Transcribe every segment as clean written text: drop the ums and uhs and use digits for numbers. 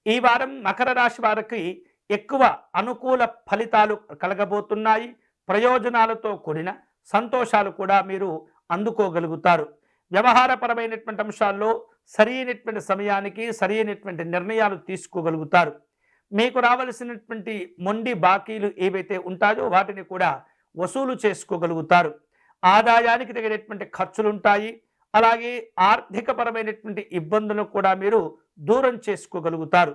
ఈ వారం మకర రాశి వారికి ఎక్కువ అనుకూల ఫలితాలు కలగబోతున్నాయి. ప్రయోజనాలతో కూడిన సంతోషాలు కూడా మీరు అందుకోగలుగుతారు. వ్యవహారపరమైనటువంటి అంశాల్లో సరైనటువంటి సమయానికి సరైనటువంటి నిర్ణయాలు తీసుకోగలుగుతారు. మీకు రావలసినటువంటి మొండి బాకీలు ఏవైతే ఉంటాయో వాటిని కూడా వసూలు చేసుకోగలుగుతారు. ఆదాయానికి తగినటువంటి ఖర్చులుంటాయి. అలాగే ఆర్థికపరమైనటువంటి ఇబ్బందులను కూడా మీరు దూరం చేసుకోగలుగుతారు.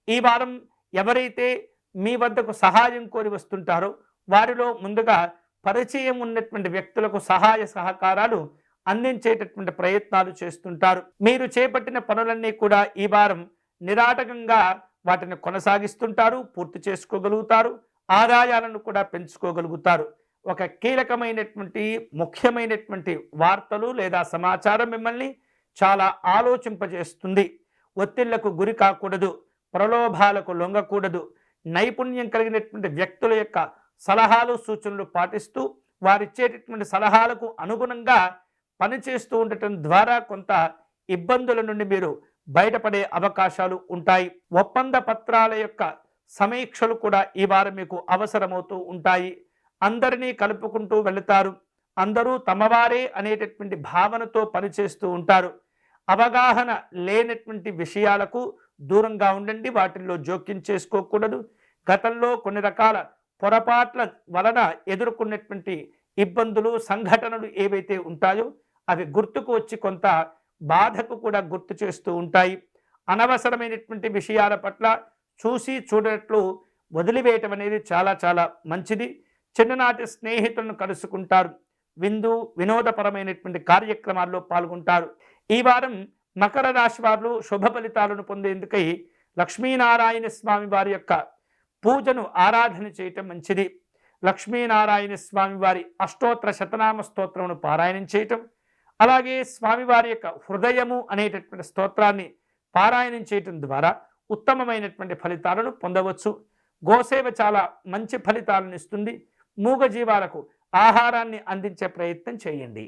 ఈ వారం ఎవరైతే మీ వద్దకు సహాయం కోరి వస్తుంటారో వారిలో ముందుగా పరిచయం ఉన్నటువంటి వ్యక్తులకు సహాయ సహకారాలు అందించేటటువంటి ప్రయత్నాలు చేస్తుంటారు. మీరు చేపట్టిన పనులన్నీ కూడా ఈ వారం నిరాటకంగా వాటిని కొనసాగిస్తుంటారు, పూర్తి చేసుకోగలుగుతారు. ఆదాయాలను కూడా పెంచుకోగలుగుతారు. ఒక కీలకమైనటువంటి ముఖ్యమైనటువంటి వార్తలు లేదా సమాచారం మిమ్మల్ని చాలా ఆలోచింపజేస్తుంది. ఒత్తిళ్లకు గురి కాకూడదు, ప్రలోభాలకు లొంగకూడదు. నైపుణ్యం కలిగినటువంటి వ్యక్తుల యొక్క సలహాలు సూచనలు పాటిస్తూ వారిచ్చేటటువంటి సలహాలకు అనుగుణంగా పనిచేస్తూ ఉండటం ద్వారా కొంత ఇబ్బందుల నుండి మీరు బయటపడే అవకాశాలు ఉంటాయి. ఒప్పంద పత్రాల యొక్క సమీక్షలు కూడా ఈ వారం మీకు అవసరమవుతూ ఉంటాయి. అందరినీ కలుపుకుంటూ వెళుతారు. అందరూ తమవారే అనేటటువంటి భావనతో పనిచేస్తూ ఉంటారు. అవగాహన లేనటువంటి విషయాలకు దూరంగా ఉండండి. వాటిల్లో జోక్యం చేసుకోకూడదు. గతంలో కొన్ని రకాల పొరపాట్ల వలన ఎదుర్కొన్నటువంటి ఇబ్బందులు సంఘటనలు ఏవైతే ఉంటాయో అవి గుర్తుకు వచ్చి కొంత బాధకు కూడా గుర్తు చేస్తూ ఉంటాయి. అనవసరమైనటువంటి విషయాల పట్ల చూసి చూడనట్లు వదిలివేయటం అనేది చాలా చాలా మంచిది. చిన్ననాటి స్నేహితులను కలుసుకుంటారు. వినోదపరమైనటువంటి కార్యక్రమాల్లో పాల్గొంటారు. ఈ వారం మకర రాశి వారు శుభ ఫలితాలను పొందేందుకై లక్ష్మీనారాయణ స్వామి వారి యొక్క పూజను ఆరాధన చేయటం మంచిది. లక్ష్మీనారాయణ స్వామి వారి అష్టోత్తర శతనామ స్తోత్రమును పారాయణం చేయటం, అలాగే స్వామివారి యొక్క హృదయము అనేటటువంటి స్తోత్రాన్ని పారాయణం చేయటం ద్వారా ఉత్తమమైనటువంటి ఫలితాలను పొందవచ్చు. గోసేవ చాలా మంచి ఫలితాలను ఇస్తుంది. మూగజీవాలకు ఆహారాన్ని అందించే ప్రయత్నం చేయండి.